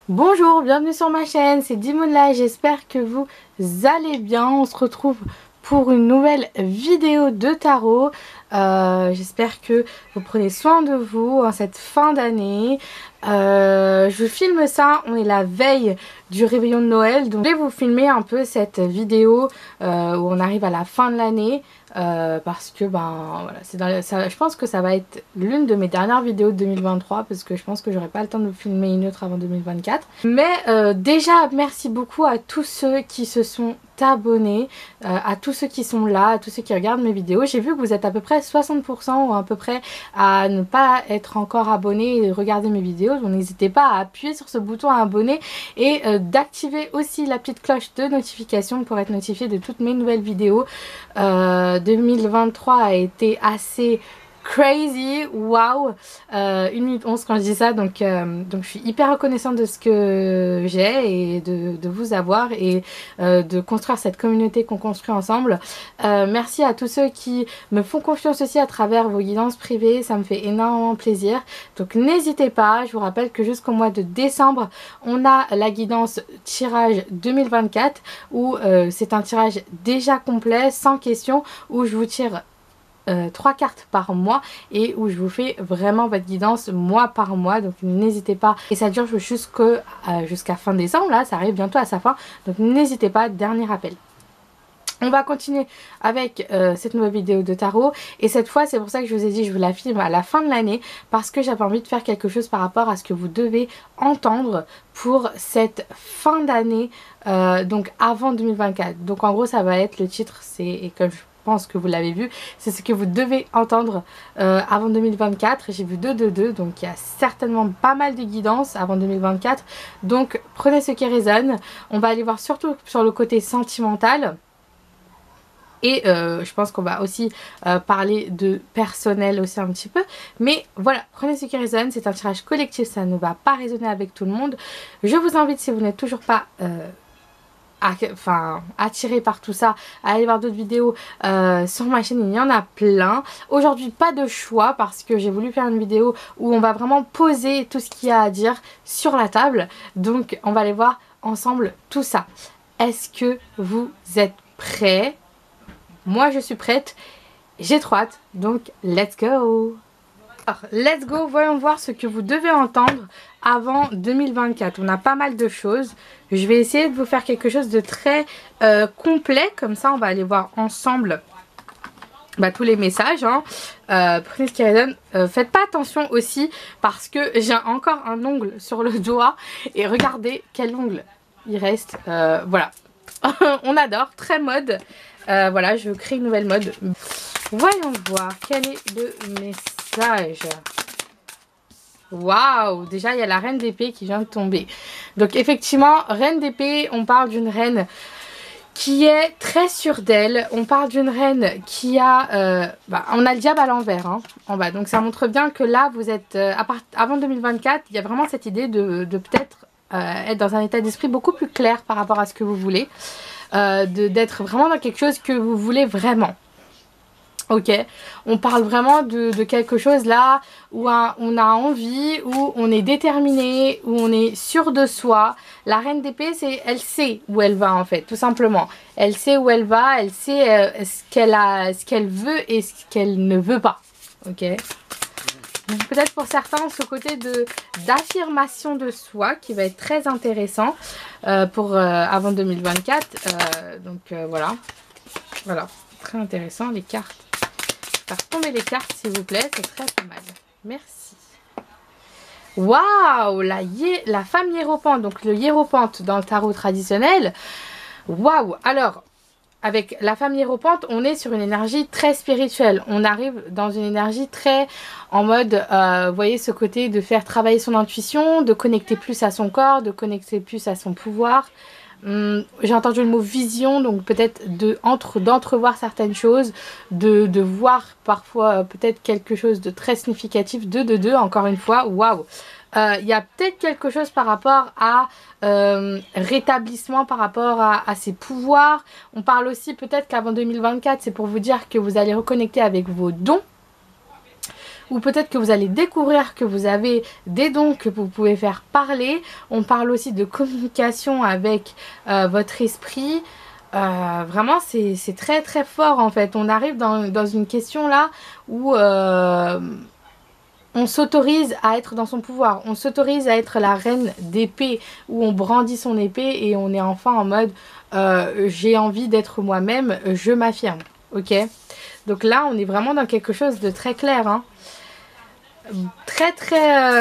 Bonjour, bienvenue sur ma chaîne, c'est Dimoonlight, j'espère que vous allez bien. On se retrouve pour une nouvelle vidéo de tarot. J'espère que vous prenez soin de vous en cette fin d'année. Je filme ça, on est la veille du réveillon de Noël, donc je vais vous filmer un peu cette vidéo où on arrive à la fin de l'année. Parce que voilà, je pense que ça va être l'une de mes dernières vidéos de 2023 parce que je pense que j'aurai pas le temps de vous filmer une autre avant 2024. Mais déjà merci beaucoup à tous ceux qui se sont abonnés, à tous ceux qui sont là, à tous ceux qui regardent mes vidéos. J'ai vu que vous êtes à peu près 60% ou à peu près à ne pas être encore abonnés et regarder mes vidéos. Donc n'hésitez pas à appuyer sur ce bouton abonner et d'activer aussi la petite cloche de notification pour être notifié de toutes mes nouvelles vidéos. 2023 a été assez crazy, wow, 1 minute 11 quand je dis ça, donc je suis hyper reconnaissante de ce que j'ai et de vous avoir et de construire cette communauté qu'on construit ensemble. Merci à tous ceux qui me font confiance aussi à travers vos guidances privées, ça me fait énormément plaisir, donc n'hésitez pas. Je vous rappelle que jusqu'au mois de décembre on a la guidance tirage 2024 où c'est un tirage déjà complet, sans question, où je vous tire 3 cartes par mois et où je vous fais vraiment votre guidance mois par mois, donc n'hésitez pas, et ça dure jusqu'à fin décembre, là ça arrive bientôt à sa fin, donc n'hésitez pas. Dernier rappel. On va continuer avec cette nouvelle vidéo de tarot et cette fois c'est pour ça que je vous ai dit je vous la filme à la fin de l'année parce que j'avais envie de faire quelque chose par rapport à ce que vous devez entendre pour cette fin d'année, donc avant 2024. Donc en gros ça va être, le titre c'est, et comme je pense que vous l'avez vu, c'est ce que vous devez entendre avant 2024. J'ai vu 2, donc il y a certainement pas mal de guidance avant 2024, donc prenez ce qui résonne. On va aller voir surtout sur le côté sentimental. Et je pense qu'on va aussi parler de personnel aussi un petit peu. Mais voilà, prenez ce qui résonne. C'est un tirage collectif, ça ne va pas résonner avec tout le monde. Je vous invite, si vous n'êtes toujours pas attiré par tout ça, à aller voir d'autres vidéos sur ma chaîne. Il y en a plein. Aujourd'hui, pas de choix parce que j'ai voulu faire une vidéo où on va vraiment poser tout ce qu'il y a à dire sur la table. Donc, on va aller voir ensemble tout ça. Est-ce que vous êtes prêts ? Moi je suis prête, j'ai trop hâte, donc let's go. Alors let's go, voyons voir ce que vous devez entendre avant 2024. On a pas mal de choses, je vais essayer de vous faire quelque chose de très complet, comme ça on va aller voir ensemble tous les messages, hein. Prenez ce qui résonne, faites pas attention aussi parce que j'ai encore un ongle sur le doigt et regardez quel ongle il reste, voilà. On adore, très mode. Voilà, je crée une nouvelle mode. Voyons voir quel est le message. Waouh, déjà il y a la reine d'épée qui vient de tomber. Donc effectivement, reine d'épée, on parle d'une reine qui est très sûre d'elle. On parle d'une reine qui a... on a le diable à l'envers, hein, en bas. Donc ça montre bien que là, vous êtes... avant 2024, il y a vraiment cette idée de peut-être être dans un état d'esprit beaucoup plus clair par rapport à ce que vous voulez. D'être vraiment dans quelque chose que vous voulez vraiment. Ok, on parle vraiment de quelque chose là où on a envie, où on est déterminé, où on est sûr de soi. La reine d'épée, elle sait où elle va en fait, tout simplement. Elle sait où elle va, elle sait ce qu'elle veut et ce qu'elle ne veut pas. Ok. Peut-être pour certains ce côté d'affirmation de soi qui va être très intéressant pour avant 2024. Voilà, très intéressant les cartes. Faire tomber les cartes s'il vous plaît, c'est très pas mal. Merci. Waouh, la femme hiéropante, donc le hiéropante dans le tarot traditionnel. Waouh, alors avec la femme hiéropante, on est sur une énergie très spirituelle. On arrive dans une énergie très en mode, vous voyez ce côté de faire travailler son intuition, de connecter plus à son corps, de connecter plus à son pouvoir. J'ai entendu le mot vision, donc peut-être d'entrevoir certaines choses, de voir parfois peut-être quelque chose de très significatif, encore une fois, waouh. Il y a peut-être quelque chose par rapport à rétablissement, par rapport à ses pouvoirs. On parle aussi peut-être qu'avant 2024, c'est pour vous dire que vous allez reconnecter avec vos dons. ou peut-être que vous allez découvrir que vous avez des dons que vous pouvez faire parler. On parle aussi de communication avec votre esprit. Vraiment c'est très très fort en fait. On arrive dans une question là où on s'autorise à être dans son pouvoir, on s'autorise à être la reine d'épée, où on brandit son épée et on est enfin en mode j'ai envie d'être moi-même, je m'affirme, ok? Donc là on est vraiment dans quelque chose de très clair, hein. Très très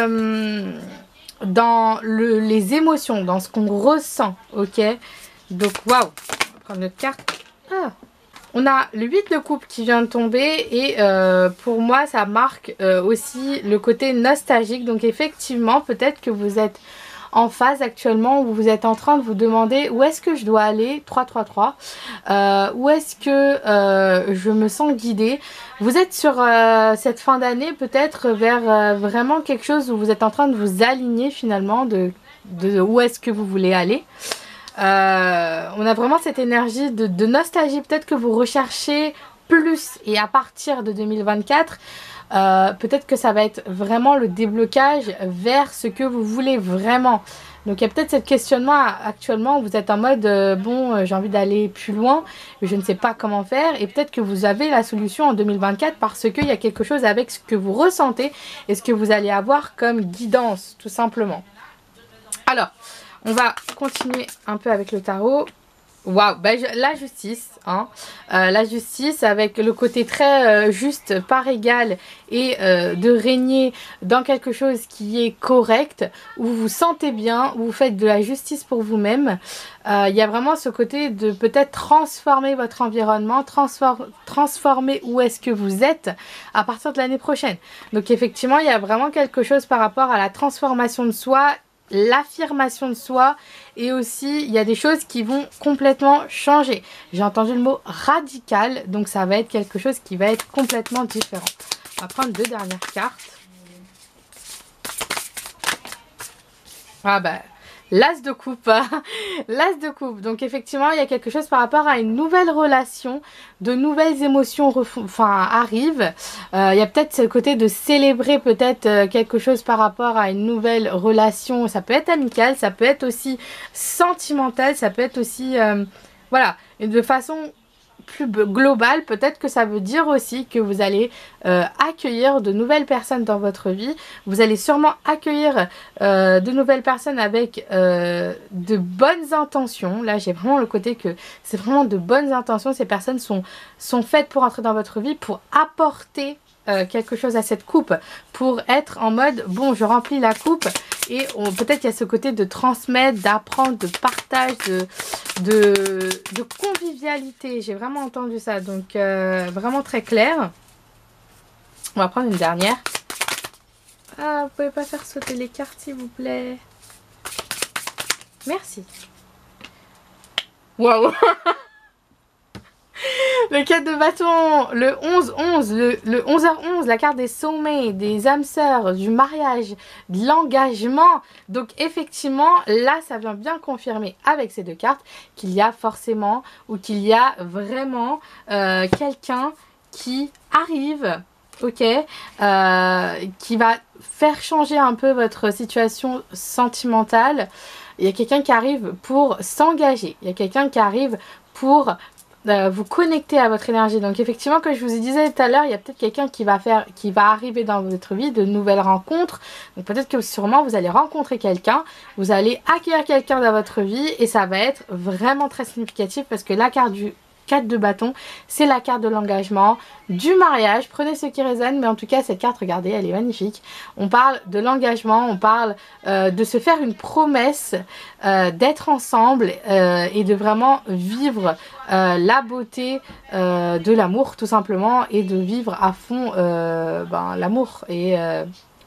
dans les émotions, dans ce qu'on ressent, ok? Donc waouh, on va prendre notre carte. Ah. On a le 8 de coupe qui vient de tomber et pour moi ça marque aussi le côté nostalgique. Donc effectivement peut-être que vous êtes en phase actuellement où vous êtes en train de vous demander où est-ce que je dois aller, 333, où est-ce que je me sens guidée. Vous êtes sur cette fin d'année peut-être vers vraiment quelque chose où vous êtes en train de vous aligner finalement de où est-ce que vous voulez aller. On a vraiment cette énergie de nostalgie, peut-être que vous recherchez plus et à partir de 2024 peut-être que ça va être vraiment le déblocage vers ce que vous voulez vraiment. Donc il y a peut-être ce questionnement actuellement où vous êtes en mode bon j'ai envie d'aller plus loin mais je ne sais pas comment faire, et peut-être que vous avez la solution en 2024 parce qu'il y a quelque chose avec ce que vous ressentez et ce que vous allez avoir comme guidance tout simplement. Alors on va continuer un peu avec le tarot. Waouh, ben la justice, hein. La justice avec le côté très juste, part égale et de régner dans quelque chose qui est correct, où vous vous sentez bien, où vous faites de la justice pour vous-même. Il y a vraiment ce côté de peut-être transformer votre environnement, transformer où est-ce que vous êtes à partir de l'année prochaine. Donc effectivement, il y a vraiment quelque chose par rapport à la transformation de soi, l'affirmation de soi, et aussi il y a des choses qui vont complètement changer. J'ai entendu le mot radical, donc ça va être quelque chose qui va être complètement différent. On va prendre deux dernières cartes. Ah bah l'as de coupe. L'as de coupe. Donc effectivement il y a quelque chose par rapport à une nouvelle relation, de nouvelles émotions arrivent. Il y a peut-être ce côté de célébrer peut-être quelque chose par rapport à une nouvelle relation. Ça peut être amical, ça peut être aussi sentimental, ça peut être aussi voilà, et de façon plus global, peut-être que ça veut dire aussi que vous allez accueillir de nouvelles personnes dans votre vie. Vous allez sûrement accueillir de nouvelles personnes avec de bonnes intentions. Là j'ai vraiment le côté que c'est vraiment de bonnes intentions. Ces personnes sont faites pour entrer dans votre vie, pour apporter quelque chose à cette coupe, pour être en mode bon je remplis la coupe, et peut-être il y a ce côté de transmettre, d'apprendre, de partage, de convivialité. J'ai vraiment entendu ça, donc vraiment très clair. On va prendre une dernière. Ah, vous pouvez pas faire sauter les cartes s'il vous plaît, merci. Waouh. Le 4 de bâton, le 11-11, le 11h11, la carte des soulmates, des âmes sœurs, du mariage, de l'engagement. Donc effectivement, là, ça vient bien confirmer avec ces deux cartes qu'il y a forcément, ou qu'il y a vraiment quelqu'un qui arrive, ok, qui va faire changer un peu votre situation sentimentale. Il y a quelqu'un qui arrive pour s'engager, il y a quelqu'un qui arrive pour vous connecter à votre énergie. Donc effectivement, comme je vous disais tout à l'heure, il y a peut-être quelqu'un qui va arriver dans votre vie, de nouvelles rencontres. Donc peut-être que sûrement vous allez rencontrer quelqu'un, vous allez accueillir quelqu'un dans votre vie, et ça va être vraiment très significatif parce que la carte du 4 de bâton, c'est la carte de l'engagement, du mariage. Prenez ce qui résonne, mais en tout cas cette carte, regardez, elle est magnifique. On parle de l'engagement, on parle de se faire une promesse, d'être ensemble et de vraiment vivre la beauté de l'amour tout simplement, et de vivre à fond l'amour et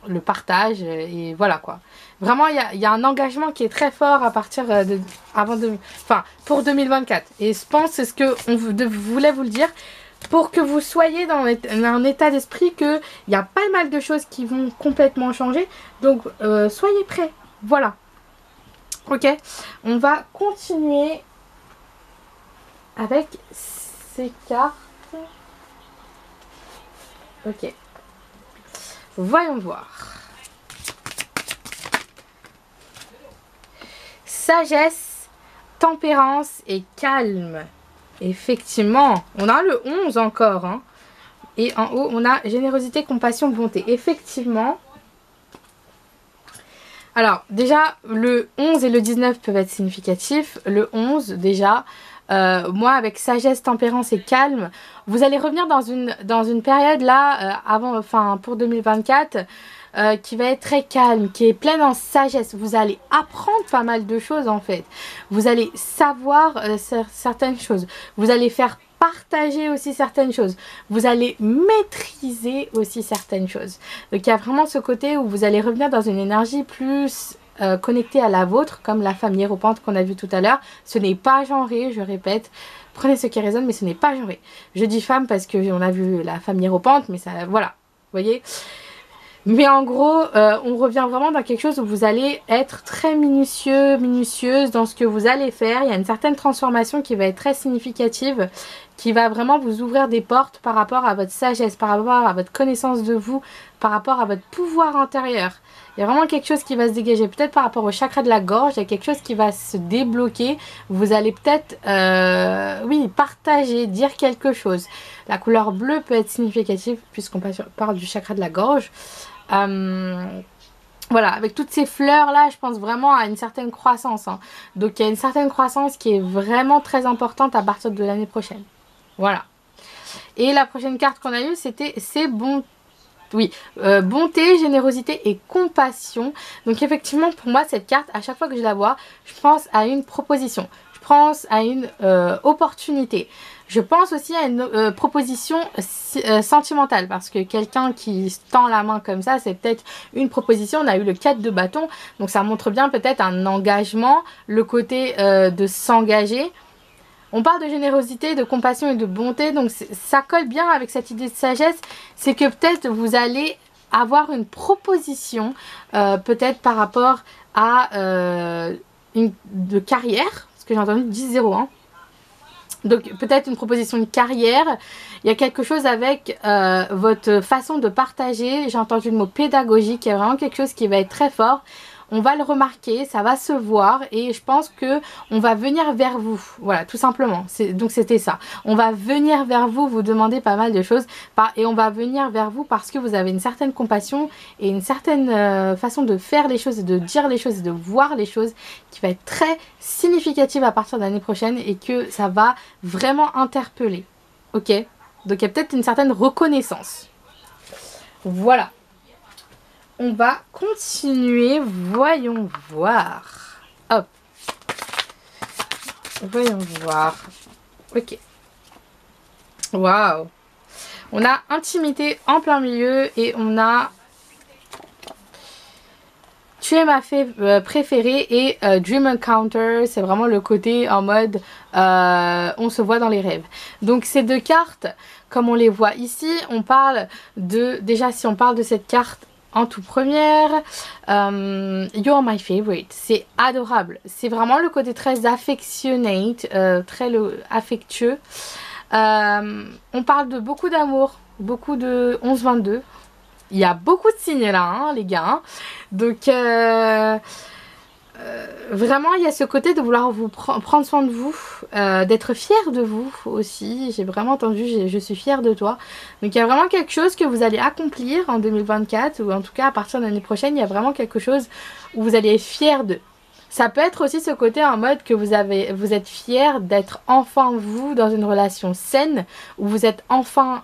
le partage, et voilà quoi. Vraiment il y a un engagement qui est très fort à partir pour 2024, et je pense que c'est ce que on voulait vous le dire, pour que vous soyez dans un état d'esprit que il y a pas mal de choses qui vont complètement changer. Donc soyez prêts, voilà. Ok, on va continuer avec ces cartes. Ok. Voyons voir. Sagesse, tempérance et calme. Effectivement, on a le 11 encore. Hein. Et en haut, on a générosité, compassion, bonté. Effectivement. Alors, déjà, le 11 et le 19 peuvent être significatifs. Le 11, déjà, moi, avec sagesse, tempérance et calme, vous allez revenir dans une période là, pour 2024, qui va être très calme, qui est pleine en sagesse. Vous allez apprendre pas mal de choses en fait. Vous allez savoir certaines choses. Vous allez faire partager aussi certaines choses. Vous allez maîtriser aussi certaines choses. Donc il y a vraiment ce côté où vous allez revenir dans une énergie plus connectée à la vôtre, comme la femme hiérophante qu'on a vu tout à l'heure. Ce n'est pas genré, je répète. Prenez ce qui résonne, mais ce n'est pas genré. Je dis femme parce qu'on a vu la femme hiérophante, mais ça, voilà. Vous voyez ? Mais en gros, on revient vraiment dans quelque chose où vous allez être très minutieux, minutieuse dans ce que vous allez faire. Il y a une certaine transformation qui va être très significative, qui va vraiment vous ouvrir des portes par rapport à votre sagesse, par rapport à votre connaissance de vous, par rapport à votre pouvoir intérieur. Il y a vraiment quelque chose qui va se dégager. Peut-être par rapport au chakra de la gorge, il y a quelque chose qui va se débloquer. Vous allez peut-être, oui, partager, dire quelque chose. La couleur bleue peut être significative puisqu'on parle du chakra de la gorge. Voilà, avec toutes ces fleurs là, je pense vraiment à une certaine croissance. Hein. Donc il y a une certaine croissance qui est vraiment très importante à partir de l'année prochaine. Voilà. Et la prochaine carte qu'on a eue, c'était c'est bon. Oui, bonté, générosité et compassion. Donc effectivement, pour moi, cette carte, à chaque fois que je la vois, je pense à une proposition. Je pense à une opportunité. Je pense aussi à une proposition sentimentale. Parce que quelqu'un qui tend la main comme ça, c'est peut-être une proposition. On a eu le 4 de bâton. Donc ça montre bien peut-être un engagement. Le côté de s'engager. On parle de générosité, de compassion et de bonté, donc ça colle bien avec cette idée de sagesse. C'est que peut-être vous allez avoir une proposition, peut-être par rapport à de carrière, parce que j'ai entendu 10-0, hein. Donc peut-être une proposition de carrière. Il y a quelque chose avec votre façon de partager. J'ai entendu le mot pédagogique, il y a vraiment quelque chose qui va être très fort. On va le remarquer, ça va se voir et je pense que on va venir vers vous. Voilà, tout simplement. Donc c'était ça. On va venir vers vous, vous demander pas mal de choses et on va venir vers vous parce que vous avez une certaine compassion et une certaine façon de faire les choses et de dire les choses et de voir les choses qui va être très significative à partir de l'année prochaine et que ça va vraiment interpeller. Ok ? Donc il y a peut-être une certaine reconnaissance. Voilà. On va continuer. Voyons voir. Hop. Voyons voir. Ok. Waouh. On a intimité en plein milieu et on a tu es ma fée préférée et Dream Encounter. C'est vraiment le côté en mode on se voit dans les rêves. Donc ces deux cartes, comme on les voit ici, on parle de... Déjà si on parle de cette carte en toute première, You're my favorite, c'est adorable, c'est vraiment le côté très affectionate, très affectueux. On parle de beaucoup d'amour, beaucoup de 11-22, il y a beaucoup de signes là, hein, les gars, hein. Donc vraiment il y a ce côté de vouloir vous prendre soin de vous, d'être fier de vous aussi. J'ai vraiment entendu je suis fière de toi. Donc il y a vraiment quelque chose que vous allez accomplir en 2024 ou en tout cas à partir de l'année prochaine. Il y a vraiment quelque chose où vous allez être fier de. Ça peut être aussi ce côté en mode que vous êtes fier d'être enfin vous dans une relation saine où vous êtes enfin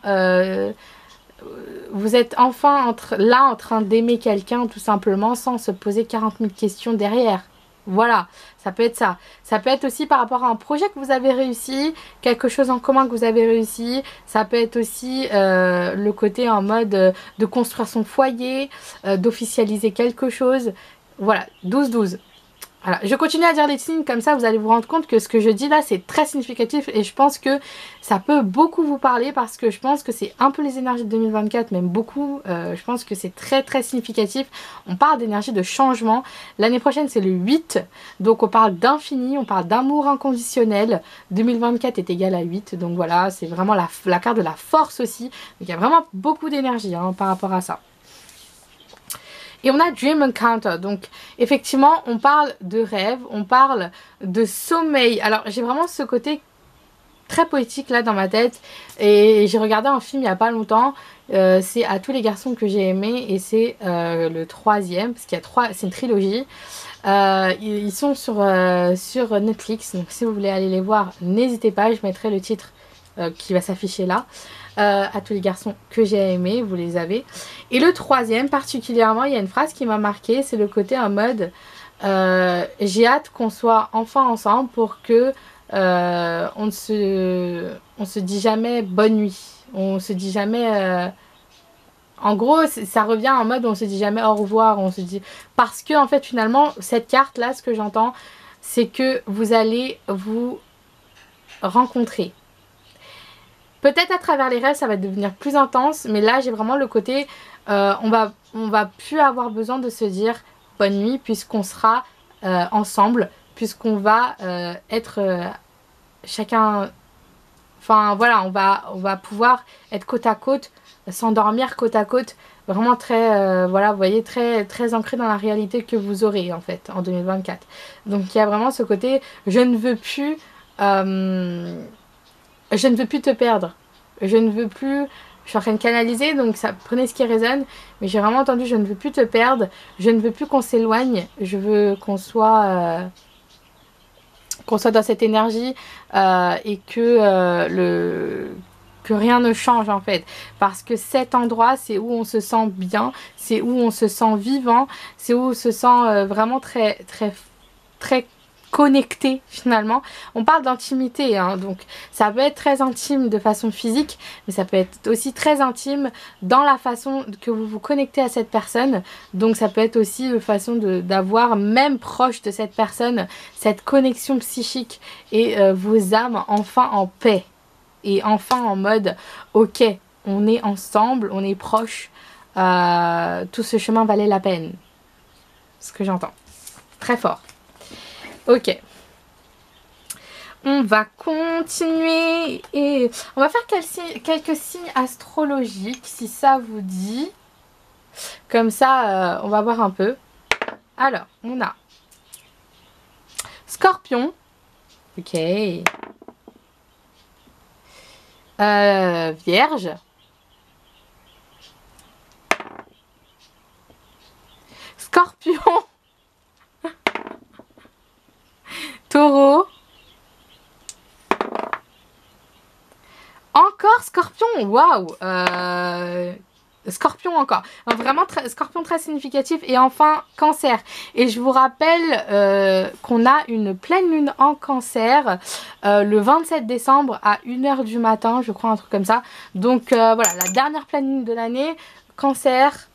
en train d'aimer quelqu'un tout simplement sans se poser 40 000 questions derrière. Voilà, ça peut être ça. Ça peut être aussi par rapport à un projet que vous avez réussi, quelque chose en commun que vous avez réussi. Ça peut être aussi le côté en mode de construire son foyer, d'officialiser quelque chose. Voilà, 12-12. Voilà, je continue à dire les signes comme ça, vous allez vous rendre compte que ce que je dis là c'est très significatif et je pense que ça peut beaucoup vous parler parce que je pense que c'est un peu les énergies de 2024, même beaucoup, je pense que c'est très très significatif. On parle d'énergie de changement, l'année prochaine c'est le 8, donc on parle d'infini, on parle d'amour inconditionnel, 2024 est égal à 8, donc voilà, c'est vraiment la carte de la force aussi, donc il y a vraiment beaucoup d'énergie hein, par rapport à ça. Et on a Dream Encounter, donc effectivement on parle de rêve, on parle de sommeil. Alors j'ai vraiment ce côté très poétique là dans ma tête, et j'ai regardé un film il n'y a pas longtemps, c'est À tous les garçons que j'ai aimés, et c'est le troisième, parce qu'il y a trois, c'est une trilogie. Ils sont sur Netflix, donc si vous voulez aller les voir, n'hésitez pas, je mettrai le titre qui va s'afficher là. À tous les garçons que j'ai aimés, vous les avez. Et le troisième particulièrement, il y a une phrase qui m'a marqué, c'est le côté en mode j'ai hâte qu'on soit enfin ensemble pour que on se dit jamais bonne nuit, on se dit jamais en gros ça revient en mode on se dit jamais au revoir, on se dit, parce que en fait finalement cette carte là, ce que j'entends, c'est que vous allez vous rencontrer. Peut-être à travers les rêves ça va devenir plus intense, mais là j'ai vraiment le côté on va plus avoir besoin de se dire bonne nuit, puisqu'on sera ensemble, puisqu'on va être chacun, enfin voilà, on va pouvoir être côte à côte, s'endormir côte à côte, vraiment très voilà, vous voyez, très ancré dans la réalité que vous aurez en fait en 2024. Donc il y a vraiment ce côté je ne veux plus te perdre, je ne veux plus, je suis en train de canaliser, donc ça, prenez ce qui résonne, mais j'ai vraiment entendu je ne veux plus te perdre, je ne veux plus qu'on s'éloigne, je veux qu'on soit dans cette énergie et que rien ne change en fait, parce que cet endroit c'est où on se sent bien, c'est où on se sent vivant, c'est où on se sent vraiment très connecté finalement. On parle d'intimité, hein, donc ça peut être très intime de façon physique, mais ça peut être aussi très intime dans la façon que vous vous connectez à cette personne. Donc ça peut être aussi une façon d'avoir, même proche de cette personne, cette connexion psychique et vos âmes enfin en paix, et enfin en mode ok, on est ensemble, on est proche, tout ce chemin valait la peine. Ce que j'entends très fort. Ok, on va continuer et on va faire quelques signes astrologiques si ça vous dit. Comme ça, on va voir un peu. Alors, on a Scorpion. Ok. Vierge. Scorpion. Taureau. Encore Scorpion, waouh. Scorpion encore, vraiment Scorpion très significatif. Et enfin Cancer. Et je vous rappelle qu'on a une pleine lune en Cancer le 27 décembre à 1h du matin, je crois, un truc comme ça. Donc voilà, la dernière pleine lune de l'année. Cancer,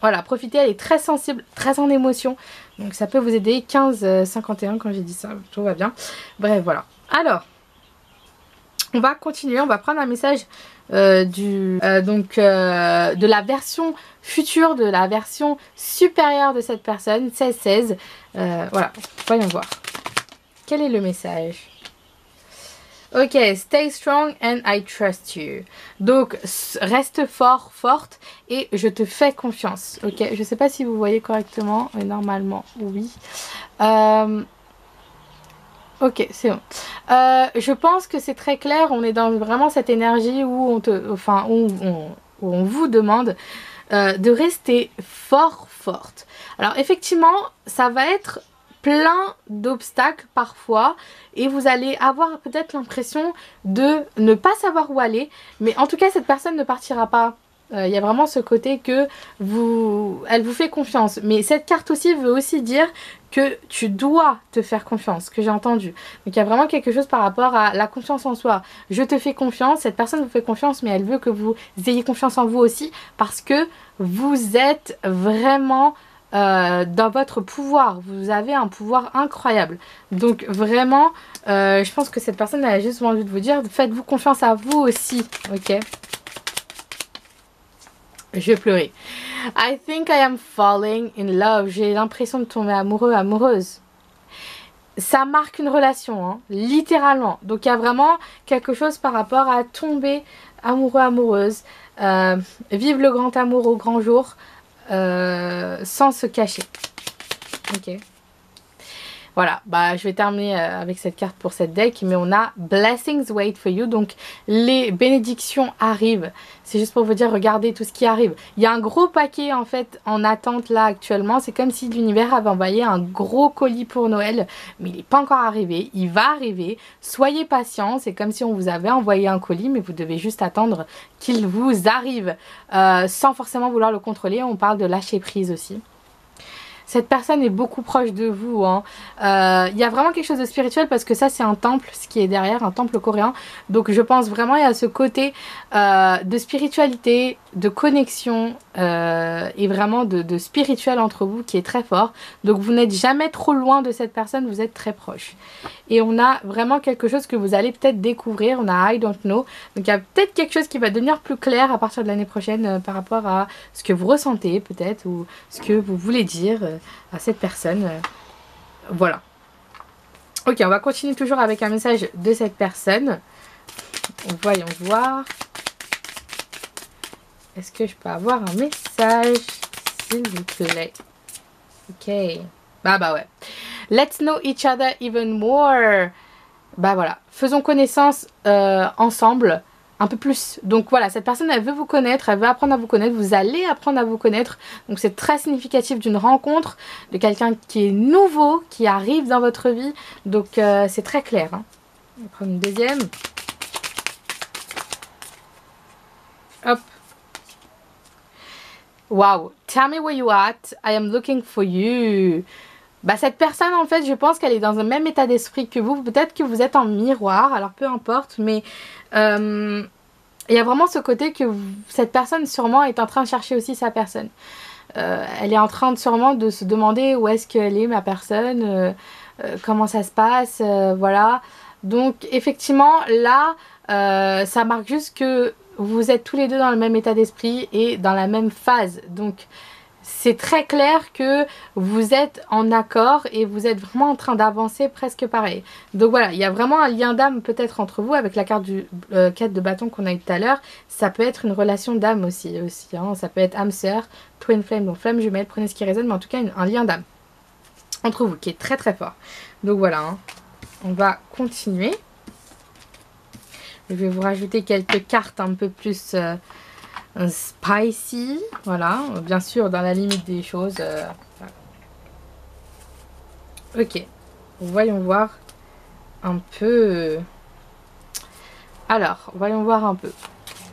voilà, profitez, elle est très sensible, très en émotion. Donc ça peut vous aider. 15-51 quand j'ai dit ça, tout va bien. Bref, voilà. Alors, on va continuer, on va prendre un message de la version future, de la version supérieure de cette personne, 16-16. Voilà, voyons voir. Quel est le message? Ok, stay strong and I trust you. Donc, reste fort, forte, et je te fais confiance. Ok, je sais pas si vous voyez correctement, mais normalement, oui. Ok, c'est bon. Je pense que c'est très clair, on est dans vraiment cette énergie où on vous demande de rester fort, forte. Alors effectivement, ça va être plein d'obstacles parfois, et vous allez avoir peut-être l'impression de ne pas savoir où aller, mais en tout cas cette personne ne partira pas. Il y a vraiment ce côté que elle vous fait confiance, mais cette carte aussi veut aussi dire que tu dois te faire confiance, que j'ai entendu. Donc il y a vraiment quelque chose par rapport à la confiance en soi. Je te fais confiance, cette personne vous fait confiance, mais elle veut que vous ayez confiance en vous aussi, parce que vous êtes vraiment dans votre pouvoir. Vous avez un pouvoir incroyable. Donc vraiment, je pense que cette personne a juste envie de vous dire, faites-vous confiance à vous aussi, ok? Je vais pleurer. I think I am falling in love. J'ai l'impression de tomber amoureux, amoureuse. Ça marque une relation, hein, littéralement. Donc il y a vraiment quelque chose par rapport à tomber amoureux, amoureuse. Vive le grand amour au grand jour. sans se cacher. Ok. Voilà, bah, je vais terminer avec cette carte pour cette deck, mais on a Blessings wait for you, donc les bénédictions arrivent. C'est juste pour vous dire, regardez tout ce qui arrive. Il y a un gros paquet en fait en attente là actuellement, c'est comme si l'univers avait envoyé un gros colis pour Noël, mais il n'est pas encore arrivé, il va arriver. Soyez patients, c'est comme si on vous avait envoyé un colis, mais vous devez juste attendre qu'il vous arrive, sans forcément vouloir le contrôler. On parle de lâcher prise aussi. Cette personne est beaucoup proche de vous. Hein. Y a vraiment quelque chose de spirituel parce que ça c'est un temple, ce qui est derrière, un temple coréen. Donc je pense vraiment il y a ce côté de spiritualité, de connexion et vraiment de spirituel entre vous qui est très fort. Donc vous n'êtes jamais trop loin de cette personne, vous êtes très proche. Et on a vraiment quelque chose que vous allez peut-être découvrir. On a I don't know. Donc il y a peut-être quelque chose qui va devenir plus clair à partir de l'année prochaine par rapport à ce que vous ressentez peut-être ou ce que vous voulez dire à cette personne. Voilà. Ok, on va continuer toujours avec un message de cette personne. Voyons voir. Est-ce que je peux avoir un message, s'il vous plaît? Ok. Bah ouais. Let's know each other even more. Bah voilà. Faisons connaissance ensemble. Un peu plus. Donc voilà, cette personne, elle veut vous connaître, elle veut apprendre à vous connaître, vous allez apprendre à vous connaître. Donc c'est très significatif d'une rencontre, de quelqu'un qui est nouveau, qui arrive dans votre vie. Donc c'est très clair. Hein. On va prendre une deuxième. Hop. Wow. Tell me where you at. I am looking for you. Bah cette personne, en fait, je pense qu'elle est dans un même état d'esprit que vous. Peut-être que vous êtes en miroir, alors peu importe, mais il y a vraiment ce côté que cette personne sûrement est en train de chercher aussi sa personne. Elle est en train sûrement de se demander où est-ce qu'elle est ma personne, comment ça se passe, voilà. Donc effectivement là, ça marque juste que vous êtes tous les deux dans le même état d'esprit et dans la même phase. Donc c'est très clair que vous êtes en accord et vous êtes vraiment en train d'avancer presque pareil. Donc voilà, il y a vraiment un lien d'âme peut-être entre vous avec la carte du 4 de bâton qu'on a eu tout à l'heure. Ça peut être une relation d'âme aussi hein. Ça peut être âme sœur, twin flame, donc flamme jumelle, prenez ce qui résonne, mais en tout cas un lien d'âme entre vous qui est très très fort. Donc voilà, hein. On va continuer. Je vais vous rajouter quelques cartes un peu plus spicy, voilà, bien sûr dans la limite des choses. Ok, voyons voir un peu. Alors, voyons voir un peu.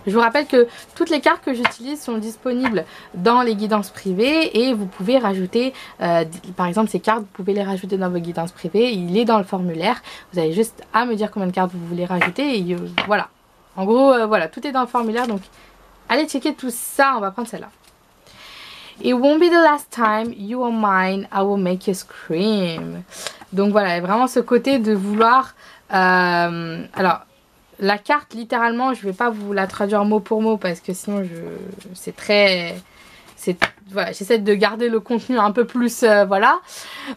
Je vous rappelle que toutes les cartes que j'utilise sont disponibles dans les guidances privées et vous pouvez rajouter, par exemple ces cartes, vous pouvez les rajouter dans vos guidances privées, il est dans le formulaire, vous avez juste à me dire combien de cartes vous voulez rajouter et voilà. En gros, voilà, tout est dans le formulaire, donc allez checker tout ça, on va prendre celle-là. It won't be the last time you are mine, I will make you scream. Donc voilà, vraiment ce côté de vouloir, alors... La carte, littéralement, je ne vais pas vous la traduire mot pour mot parce que sinon, c'est très... Voilà, j'essaie de garder le contenu un peu plus, voilà.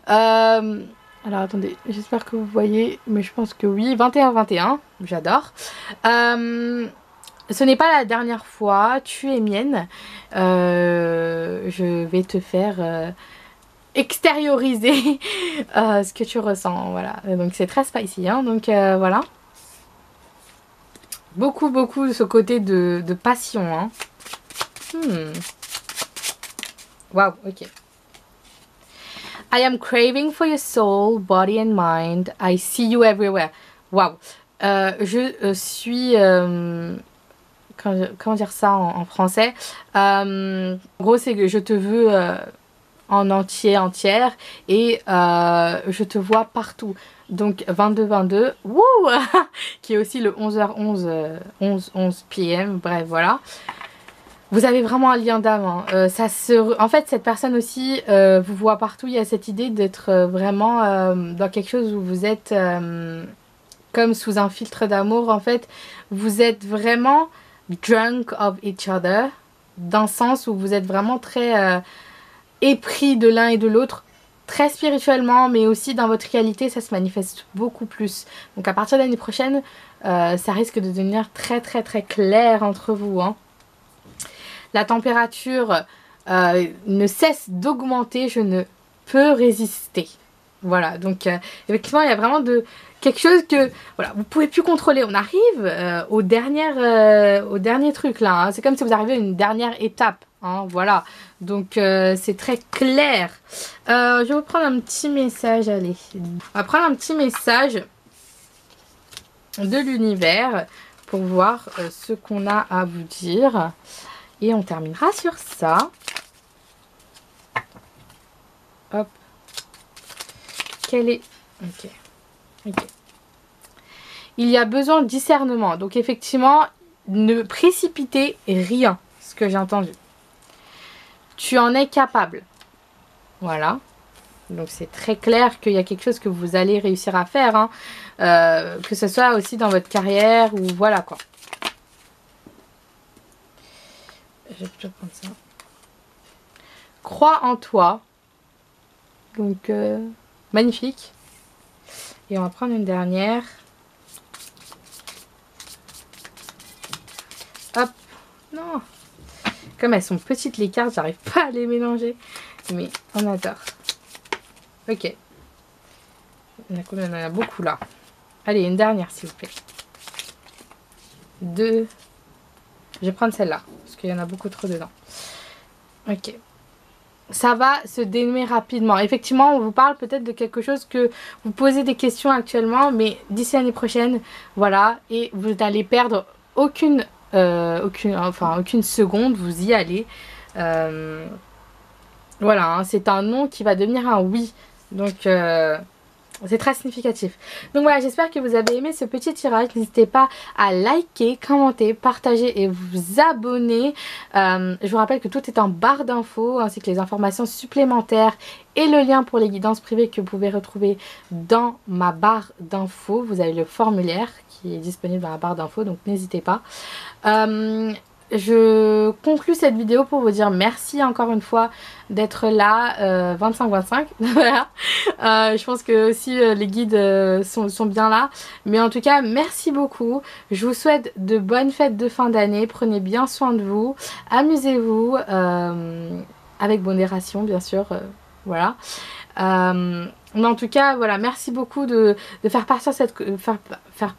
Alors, attendez, j'espère que vous voyez, mais je pense que oui. 21-21, j'adore. Ce n'est pas la dernière fois, tu es mienne. Je vais te faire... extérioriser ce que tu ressens, voilà. Donc, c'est très spicy, hein, donc voilà. Beaucoup de ce côté de passion. Hein. Wow, ok. I am craving for your soul, body and mind. I see you everywhere. Wow. Je suis... comment dire ça en français, en gros, c'est que je te veux en entière et je te vois partout. Donc 22-22, wouh qui est aussi le 11h11, 11 PM, bref voilà. Vous avez vraiment un lien d'âme. Hein. En fait, cette personne aussi vous voit partout. Il y a cette idée d'être vraiment dans quelque chose où vous êtes comme sous un filtre d'amour. En fait, vous êtes vraiment drunk of each other, dans le sens où vous êtes vraiment très épris de l'un et de l'autre. Très spirituellement, mais aussi dans votre réalité, ça se manifeste beaucoup plus. Donc à partir de l'année prochaine, ça risque de devenir très clair entre vous. Hein. La température ne cesse d'augmenter, je ne peux résister. Voilà, donc effectivement, il y a vraiment quelque chose que voilà, vous pouvez plus contrôler. On arrive au dernier truc là. Hein. C'est comme si vous arrivez à une dernière étape. Hein, voilà, donc c'est très clair. Je vais vous prendre un petit message. Allez, on va prendre un petit message de l'univers pour voir ce qu'on a à vous dire. Et on terminera sur ça. Hop. Quel est... Ok. Ok. Il y a besoin de discernement. Donc effectivement, ne précipitez rien. Ce que j'ai entendu. Tu en es capable. Voilà. Donc c'est très clair qu'il y a quelque chose que vous allez réussir à faire. Hein. Que ce soit aussi dans votre carrière ou voilà quoi. Je vais plutôt prendre ça. Crois en toi. Donc magnifique. Et on va prendre une dernière. Hop. Non. Comme elles sont petites les cartes, j'arrive pas à les mélanger. Mais on adore. Ok. Il y en a combien? Il y en a beaucoup là. Allez, une dernière s'il vous plaît. 2. Je vais prendre celle-là. Parce qu'il y en a beaucoup trop dedans. Ok. Ça va se dénouer rapidement. Effectivement, on vous parle peut-être de quelque chose que vous posez des questions actuellement. Mais d'ici l'année prochaine, voilà. Et vous n'allez perdre aucune seconde. Vous y allez. Voilà, hein, c'est un non qui va devenir un oui. Donc... c'est très significatif. Donc voilà, j'espère que vous avez aimé ce petit tirage. N'hésitez pas à liker, commenter, partager et vous abonner. Je vous rappelle que tout est en barre d'infos, ainsi que les informations supplémentaires et le lien pour les guidances privées que vous pouvez retrouver dans ma barre d'infos. Vous avez le formulaire qui est disponible dans la barre d'infos, donc n'hésitez pas. Je conclus cette vidéo pour vous dire merci encore une fois d'être là, 25-25, voilà. Je pense que aussi les guides sont bien là, mais en tout cas merci beaucoup. Je vous souhaite de bonnes fêtes de fin d'année, prenez bien soin de vous, amusez-vous, avec modération bien sûr, voilà. Mais en tout cas, voilà, merci beaucoup de faire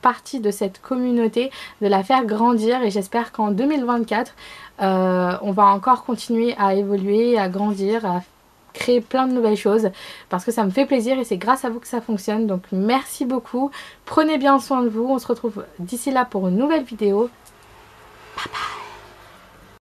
partie de cette communauté, de la faire grandir et j'espère qu'en 2024, on va encore continuer à évoluer, à grandir, à créer plein de nouvelles choses parce que ça me fait plaisir et c'est grâce à vous que ça fonctionne. Donc merci beaucoup, prenez bien soin de vous, on se retrouve d'ici là pour une nouvelle vidéo. Bye bye.